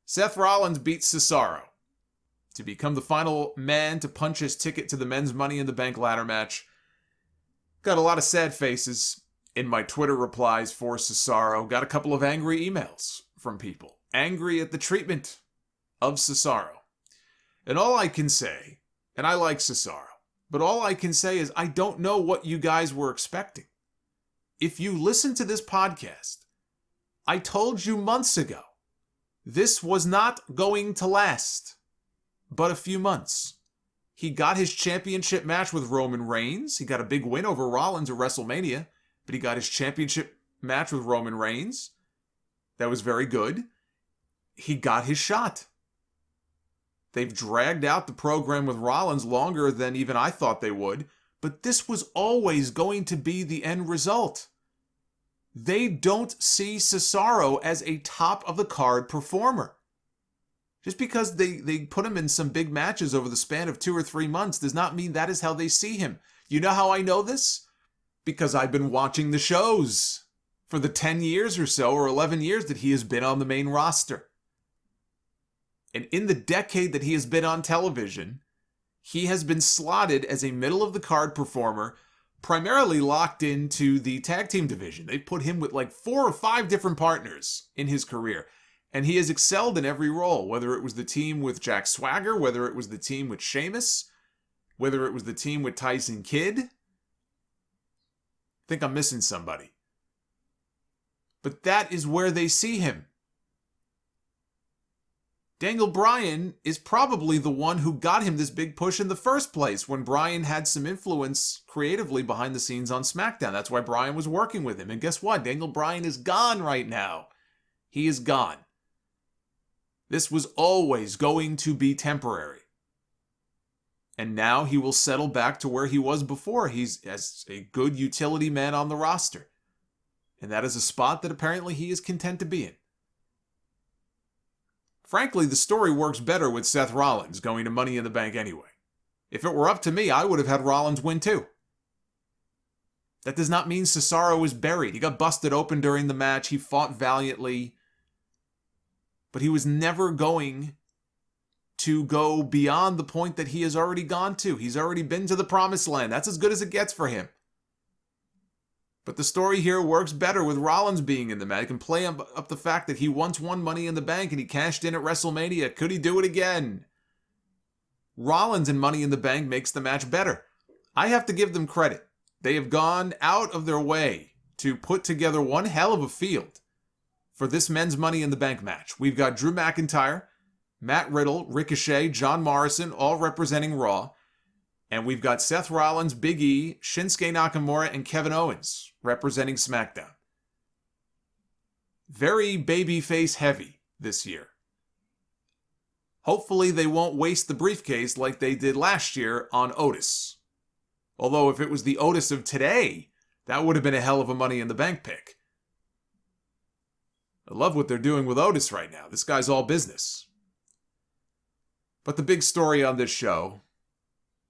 Seth Rollins beats Cesaro to become the final man to punch his ticket to the men's Money in the Bank ladder match. Got a lot of sad faces in my Twitter replies for Cesaro. Got a couple of angry emails from people. Angry at the treatment of Cesaro. And all I can say, and I like Cesaro, but all I can say is I don't know what you guys were expecting. If you listen to this podcast, I told you months ago, this was not going to last but a few months. He got his championship match with Roman Reigns. He got a big win over Rollins at WrestleMania, but he got his championship match with Roman Reigns. That was very good. He got his shot. They've dragged out the program with Rollins longer than even I thought they would, but this was always going to be the end result. They don't see Cesaro as a top-of-the-card performer. Just because they put him in some big matches over the span of 2 or 3 months does not mean that is how they see him. You know how I know this? Because I've been watching the shows for the 10 years or so, or 11 years that he has been on the main roster. And in the decade that he has been on television, he has been slotted as a middle-of-the-card performer, primarily locked into the tag team division. They put him with like 4 or 5 different partners in his career. And he has excelled in every role, whether it was the team with Jack Swagger, whether it was the team with Sheamus, whether it was the team with Tyson Kidd. I think I'm missing somebody. But that is where they see him. Daniel Bryan is probably the one who got him this big push in the first place when Bryan had some influence creatively behind the scenes on SmackDown. That's why Bryan was working with him. And guess what? Daniel Bryan is gone right now. He is gone. This was always going to be temporary. And now he will settle back to where he was before. He's as a good utility man on the roster. And that is a spot that apparently he is content to be in. Frankly, the story works better with Seth Rollins going to Money in the Bank anyway. If it were up to me, I would have had Rollins win too. That does not mean Cesaro is buried. He got busted open during the match. He fought valiantly. But he was never going to go beyond the point that he has already gone to. He's already been to the promised land. That's as good as it gets for him. But the story here works better with Rollins being in the match. He can play up the fact that he once won Money in the Bank and he cashed in at WrestleMania. Could he do it again? Rollins in Money in the Bank makes the match better. I have to give them credit. They have gone out of their way to put together one hell of a field for this men's Money in the Bank match. We've got Drew McIntyre, Matt Riddle, Ricochet, John Morrison, all representing Raw. And we've got Seth Rollins, Big E, Shinsuke Nakamura, and Kevin Owens representing SmackDown. Very babyface heavy this year. Hopefully they won't waste the briefcase like they did last year on Otis. Although if it was the Otis of today, that would have been a hell of a Money in the Bank pick. I love what they're doing with Otis right now. This guy's all business. But the big story on this show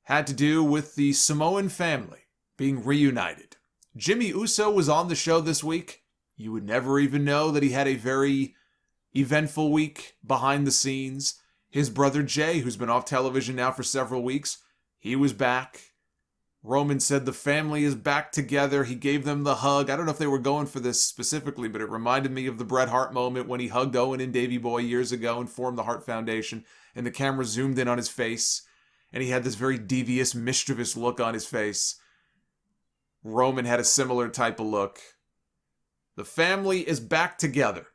had to do with the Samoan family being reunited. Jimmy Uso was on the show this week. You would never even know that he had a very eventful week behind the scenes. His brother Jay, who's been off television now for several weeks, he was back. Roman said the family is back together. He gave them the hug. I don't know if they were going for this specifically, but it reminded me of the Bret Hart moment when he hugged Owen and Davey Boy years ago and formed the Hart Foundation, and the camera zoomed in on his face, and he had this very devious, mischievous look on his face. Roman had a similar type of look. The family is back together.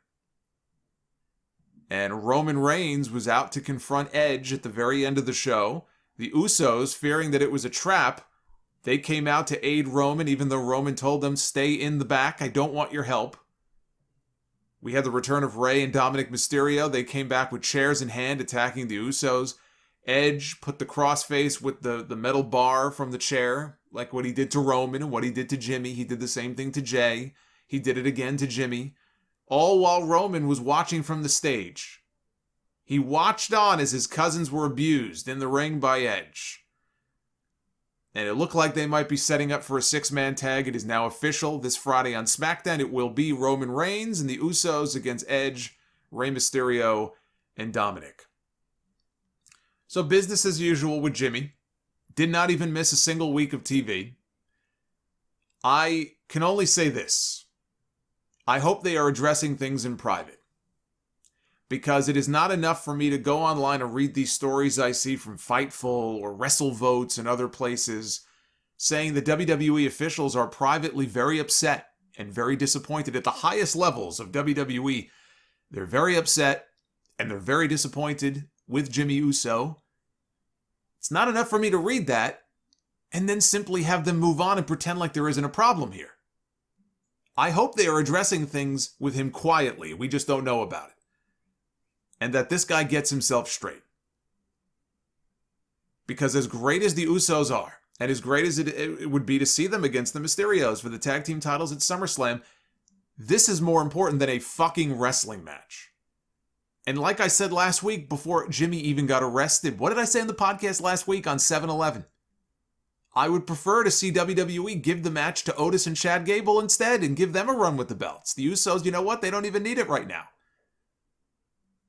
And Roman Reigns was out to confront Edge at the very end of the show. The Usos, fearing that it was a trap, they came out to aid Roman, even though Roman told them, stay in the back, I don't want your help. We had the return of Rey and Dominic Mysterio. They came back with chairs in hand, attacking the Usos. Edge put the crossface with the metal bar from the chair, like what he did to Roman and what he did to Jimmy. He did the same thing to Jay. He did it again to Jimmy. All while Roman was watching from the stage. He watched on as his cousins were abused in the ring by Edge. And it looked like they might be setting up for a 6-man tag. It is now official. This Friday on SmackDown, it will be Roman Reigns and the Usos against Edge, Rey Mysterio, and Dominic. So business as usual with Jimmy. Did not even miss a single week of TV. I can only say this. I hope they are addressing things in private. Because it is not enough for me to go online and read these stories I see from Fightful or WrestleVotes and other places saying the WWE officials are privately very upset and very disappointed at the highest levels of WWE. They're very upset and they're very disappointed with Jimmy Uso. It's not enough for me to read that and then simply have them move on and pretend like there isn't a problem here. I hope they are addressing things with him quietly. We just don't know about it. And that this guy gets himself straight. Because as great as the Usos are, and as great as it would be to see them against the Mysterios for the tag team titles at SummerSlam, this is more important than a fucking wrestling match. And like I said last week before Jimmy even got arrested, what did I say in the podcast last week on 7-Eleven? I would prefer to see WWE give the match to Otis and Chad Gable instead and give them a run with the belts. The Usos, you know what? They don't even need it right now.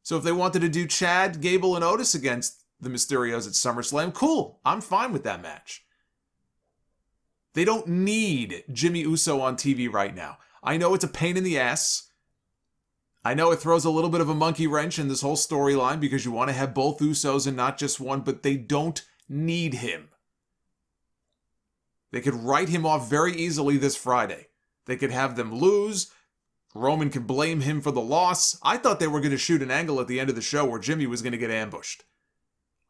So if they wanted to do Chad, Gable, and Otis against the Mysterios at SummerSlam, cool. I'm fine with that match. They don't need Jimmy Uso on TV right now. I know it's a pain in the ass. I know it throws a little bit of a monkey wrench in this whole storyline because you want to have both Usos and not just one, but they don't need him. They could write him off very easily this Friday. They could have them lose. Roman can blame him for the loss. I thought they were going to shoot an angle at the end of the show where Jimmy was going to get ambushed.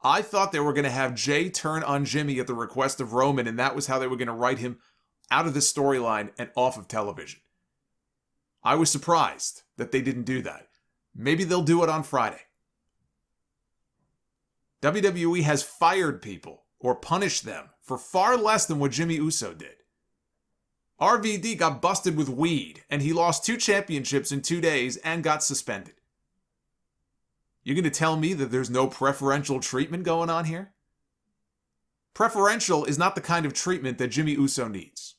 I thought they were going to have Jay turn on Jimmy at the request of Roman, and that was how they were going to write him out of the storyline and off of television. I was surprised that they didn't do that. Maybe they'll do it on Friday. WWE has fired people or punished them for far less than what Jimmy Uso did. RVD got busted with weed, and he lost 2 championships in 2 days and got suspended. You're going to tell me that there's no preferential treatment going on here? Preferential is not the kind of treatment that Jimmy Uso needs.